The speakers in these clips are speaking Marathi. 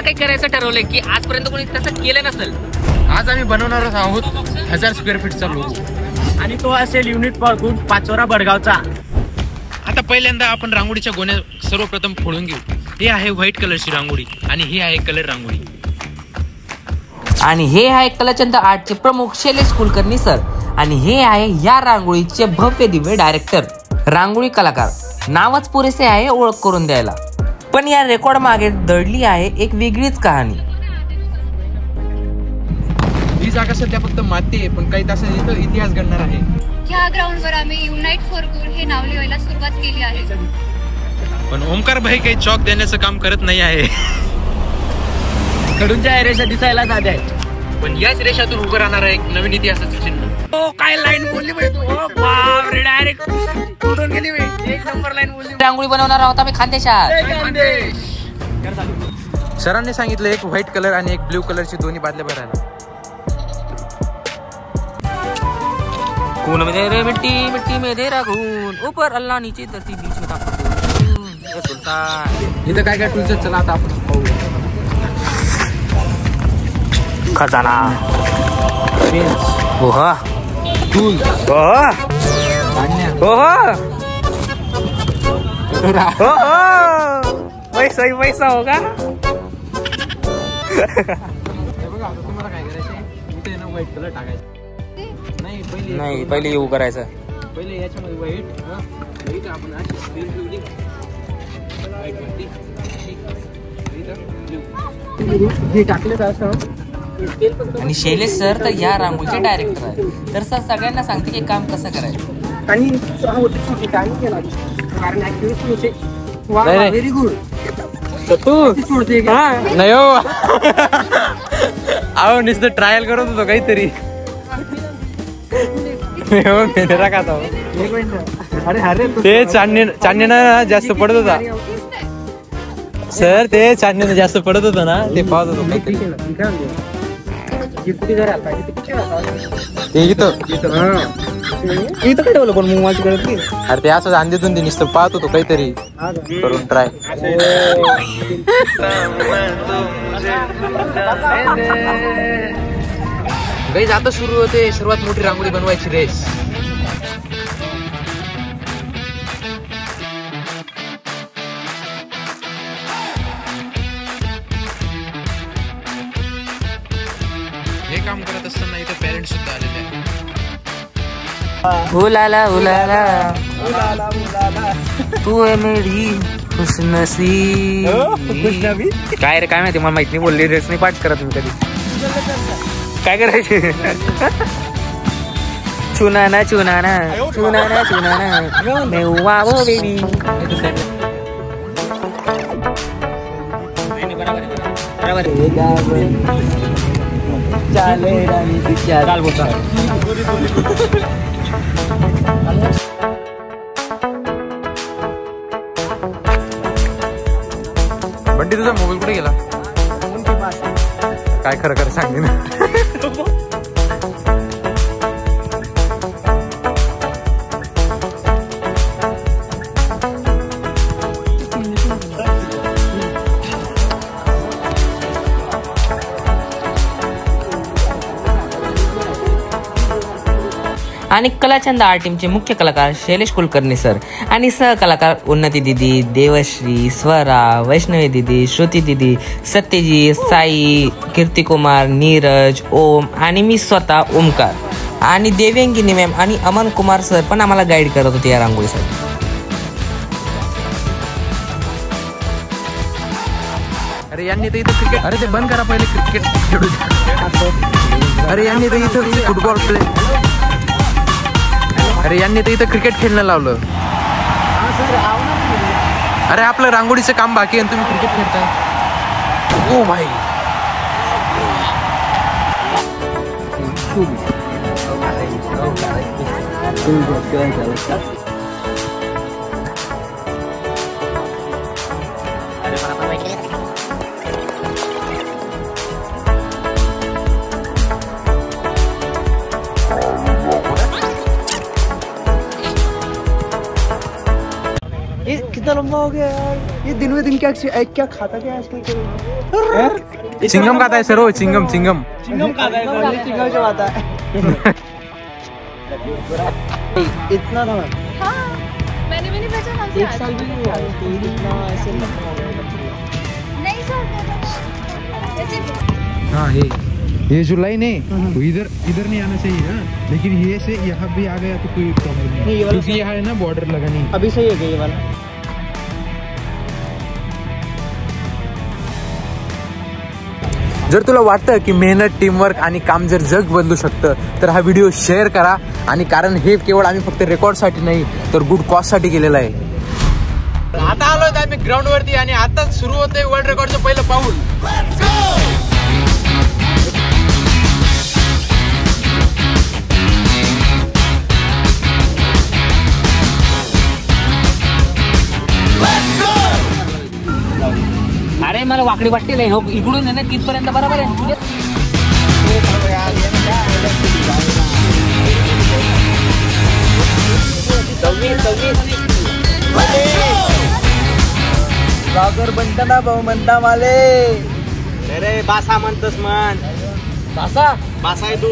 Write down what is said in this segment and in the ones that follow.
काही करायचं ठरवलंय की आजपर्यंत कोणी तसं केलं नसेल. आज आम्ही बनवणार आहोत 1000 स्क्वेअर फीटचा लोगो आणि तो असेल युनिट पार्कून पाचोरा बडगावचा. आता पहिल्यांदा आपण रांगोळीच्या गोण्या सर्वप्रथम फोडून घेऊ. हे आहे व्हाईट कलरची रांगोळी आणि ही आहे कलर रांगोळी. आणि हे आहे कलाचंद आर्टचे प्रमुख शैलेश कुलकर्णी सर. आणि हे आहे या रांगोळीचे भव्य दिव्य डायरेक्टर, रांगोळी कलाकार. नावच पुरेसे आहे ओळख करून द्यायला. पण या रेकॉर्ड मागे दडली आहे एक वेगळीच कहाणी. ही जागा सध्या फक्त माती आहे, पण काही तासांनी इथं इतिहास घडणार आहे. ह्या ग्राउंडवर आम्ही युनाइट फॉर गुड हे नाव लिहायला सुरुवात केली आहे. पण ओमकार भाई काही चॉक देण्याचं काम करत नाही आहे. कडूनच्या रेषा दिसायला साध्या आहेत, पण याच रेषातून उभं राहणार आहे एक नवीन इतिहासाचं चिन्ह. काय लाईन बोलली बापरे, डायरेक्ट तुटून गेली. एक नंबर लाईन बोलली. रांगोळी बनवणार आहोत आम्ही खानदेशात. सरांनी सांगितलं एक व्हाईट कलर आणि एक ब्ल्यू कलरची दोन्ही बादल्या भरायला. खून में तेरे मिट्टी मिट्टी में तेरा खून, ऊपर अल्लाह नीचे धरती बीच में सुल्तान. इथं काय काय टूल्स आहेत, चला आता आपण पाहू. खजाना, ओहा टूल, ओहा ओहा ओहा, पैसा ही पैसा होगा. हे बघा आता तुम्हाला काय करायचं, इथे ना व्हाईट कलर टाकायचा. नाही पहिले येऊ करायचं. पहिले याच्यामध्ये व्हाईट आपण अशी स्क्रीन ठेवली, व्हाईट वरती हे टाकले तर असं. आणि शैलेश सर तर या रांगोळीचे डायरेक्टर आहे. तर सर सगळ्यांना सांगते की काम कसं करायचं. आणि काम केला कारण ऍक्टिव्हिटी व्हेरी गुड. नाही हो, अहो नुसतं ट्रायल करत होतो काहीतरी. ते चांदणीनं जास्त पडत होता सर, ते चांदणीनं जास्त पडत होतं ना, ते पाहत होतो. ते इथं काय ठेवलं पण मग माझी कळत नाही. अरे ते असं अंधेतून ते नुसतं पाहत होतो काहीतरी करून ट्राय. गाईज आता सुरू होते सर्वात मोठी रांगोळी बनवायची रेस. हे काम करत असताना इथे पेरेंट्स सुद्धा आलेले आहेत. उलाला उलाला तू है मेरी खुशनसीब. काय रे काय माहिती, मला माहित नाही. बोलली रेस नाही पाठ करत मी कधी. काय करायचे, चुनाना चुनाना चुनाना चुनाना मैं हुआ वो बेबी. चाल बोलता बंटी, तुझा मोबाईल कुठे गेला? काय खरं खरं सांग ना. आणि कलाचंद आर्ट टीमचे मुख्य कलाकार शैलेश कुलकर्णी सर आणि सहकलाकार उन्नती दिदी, देवश्री, स्वरा, वैष्णवी दिदी, श्रुती दिदी, सत्यजी, साई, कीर्तिकुमार, नीरज, ओम आणि मी स्वतः ओमकार. आणि देव्यांगिनी मॅम आणि अमन कुमार सर पण आम्हाला गाईड करत होते या रांगोळीसाठी. अरे यांनी तर इथं क्रिकेट, अरे ते बंद करा पहिले, क्रिकेट खेळू द्या. अरे यांनी तर इथं फुटबॉल प्ले, अरे यांनी तर इथं क्रिकेट खेळणं लावलं. अरे आपलं रांगोळीचं काम बाकी आहे तुम्ही क्रिकेट खेळताय. ओ भाई कितना लंबा हो गया यार, ये दिन में दिन क्या खाता क्या आजकल? चिंगम खाता है सर, वो चिंगम चिंगम खाता है, चिंगम चबाता है। इतना था मैंने भी नहीं पहचाना हमसे। एक साल भी नहीं हुआ ऐसे। नहीं सर, हाँ ये जो लाइन है वो इधर नहीं आना चाहिए ना, लेकिन ये से यहाँ भी आ गया तो कोई प्रॉब्लम नहीं, क्योंकि यहाँ है ना बॉर्डर लगा नहीं। अभी सही है ये वाला। जर तुला वाटतं की मेहनत, टीमवर्क आणि काम जर जग बदलू शकतं तर हा व्हिडिओ शेअर करा, आणि कारण हे केवळ आम्ही फक्त रेकॉर्डसाठी नाही तर गुड कॉजसाठी केलेलं आहे. आता आलोय आम्ही ग्राउंड वरती आणि आता सुरू होतंय वर्ल्ड रेकॉर्डचं पहिलं पाऊल. अरे मला वाकडी वाटते नाही हो, इकडून आहे ना तिथपर्यंत बरोबर आहे. ब्लॉगर बनता ना भाऊ, म्हणता माले. अरे बासा म्हणतस म्हण. बासा आहे तू.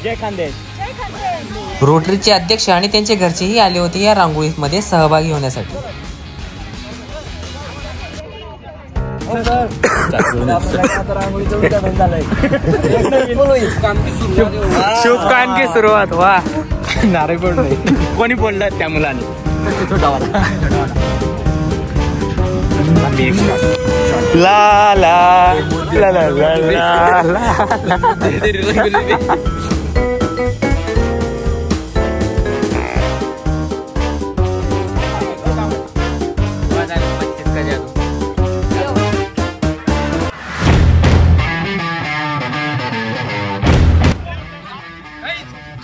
जय खानदेश. रोटरीचे अध्यक्ष आणि त्यांचे घरचेही आले होते या रांगोळीमध्ये सहभागी होण्यासाठी. शुभकाम की सुरुवात. वा नारे पडले, कोणी बोललं त्या मुलाने. ला ला ला ला ला ला.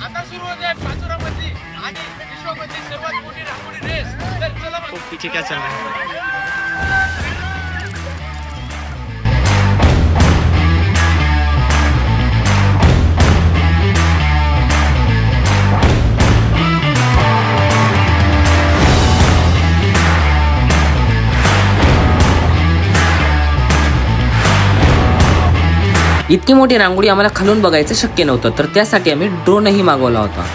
आता सुरू होते पाचोरामध्ये आणि विश्वामध्ये सर्वात मोठी रांगोळी रेस. तर चला मग पीछे क्या चल रहा है. इतकी मोठी रांगोळी आम्हाला खालून बघायचं शक्य नव्हतं, तर त्यासाठी आम्ही ड्रोनही मागवला होता.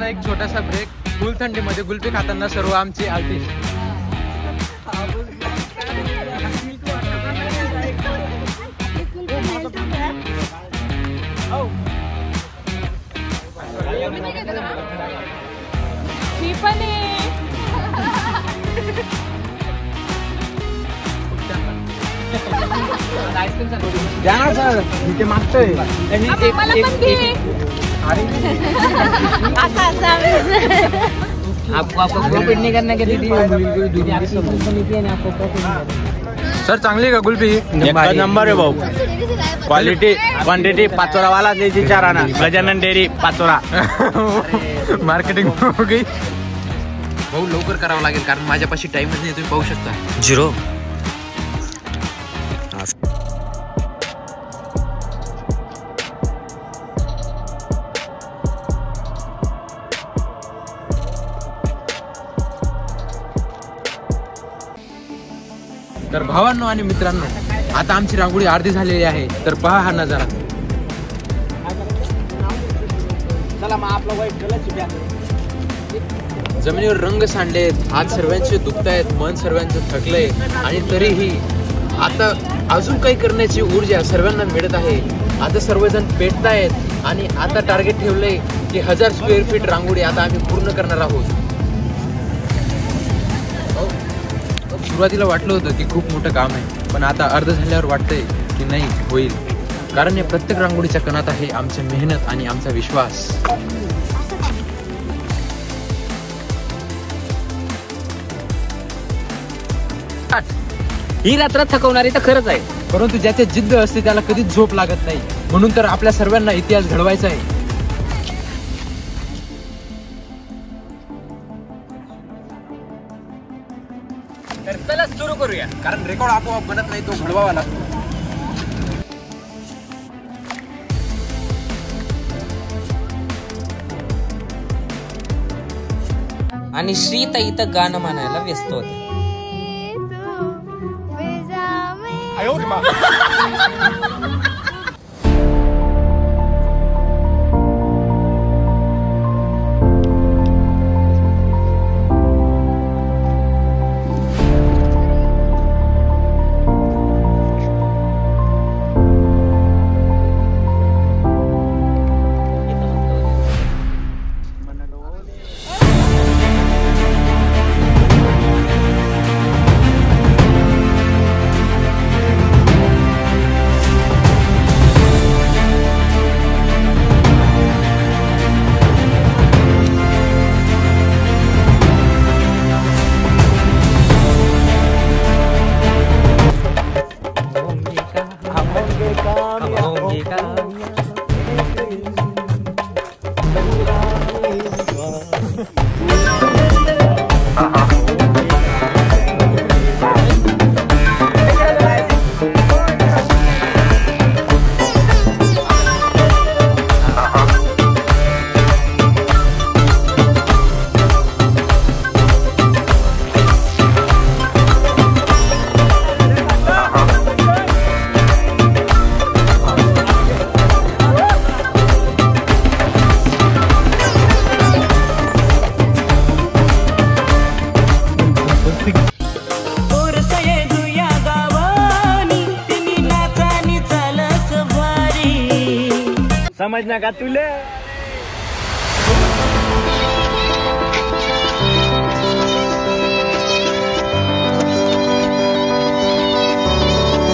एक छोटासा ब्रेक. फुल थंडीमध्ये गुलपी खाताना सर्व आमचे आर्टिस्ट. द्या ना सर, इथे मागतोय. आपको प्रॉफिट नहीं करने के दीदी सर चांगली का गुलपी? एक नंबर आहे भाऊ. क्वालिटी क्वांटिटी पाचोरा वाला द्यायची चाराना. गजानन डेअरी पाचोरा. मार्केटिंग हो गई भाऊ. लवकर करावं लागेल कारण माझ्यापाशी टाइमच नाही. तुम्ही पाहू शकता 0. तर भावांनो आणि मित्रांनो, आता आमची रांगोळी अर्धी झालेली आहे. तर पहा हा नजारा. जमिनीवर रंग सांडलेत, हात सर्वांचे दुखतायत, मन सर्वांचं थकलंय, आणि तरीही आता अजून काही करण्याची ऊर्जा सर्वांना मिळत आहे. आता सर्वजण पेटतायत आणि आता टार्गेट ठेवलंय की 1000 स्क्वेअर फीट रांगोळी आता आम्ही पूर्ण करणार आहोत. सुरुवातीला वाटलं होतं की खूप मोठं काम आहे, पण आता अर्ध झाल्यावर वाटतंय की नाही होईल, कारण या प्रत्येक रांगोळीच्या कणात आहे आमची मेहनत आणि आमचा विश्वास. ही रात्र थकवणारी तर खरंच आहे, परंतु ज्याच्या जिद्द असते त्याला कधीच झोप लागत नाही. म्हणून तर आपल्या सर्वांना इतिहास घडवायचा आहे. तर चला सुरू करूया. कारण रेकॉर्ड आपोआप बनत नाही, तो घडवावा लागतो. आणि श्रीताई इथं गाणं म्हणायला व्यस्त होते. समझना का तुले.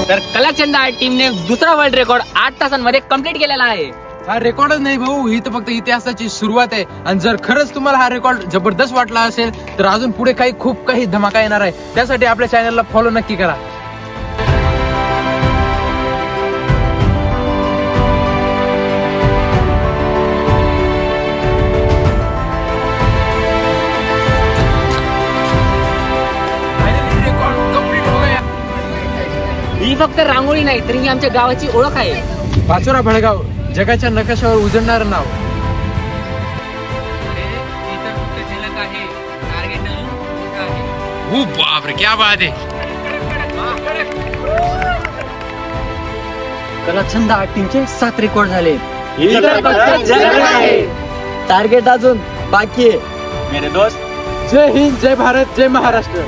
तर कलाचंद आर्ट टीमने दुसरा वर्ल्ड रेकॉर्ड 8 तासांमध्ये कम्प्लीट केलेला आहे. हा रेकॉर्डच नाही भाऊ, ही तर फक्त इतिहासाची सुरुवात आहे. आणि जर खरंच तुम्हाला हा रेकॉर्ड जबरदस्त वाटला असेल तर अजून पुढे खूप काही धमाका येणार आहे. त्यासाठी आपल्या चॅनलला फॉलो नक्की करा. ही फक्त रांगोळी नाही तर ही आमच्या गावाची ओळख आहे. पाचोरा भडगाव, जगाच्या नकाशावर उजळणारं नाव. बापरे, क्या बात आहे. कलाचंद आर्ट टीमचे 7 रेकॉर्ड झाले. टार्गेट अजून बाकी आहे. मेरे दोस्त, जय हिंद, जय भारत, जय महाराष्ट्र.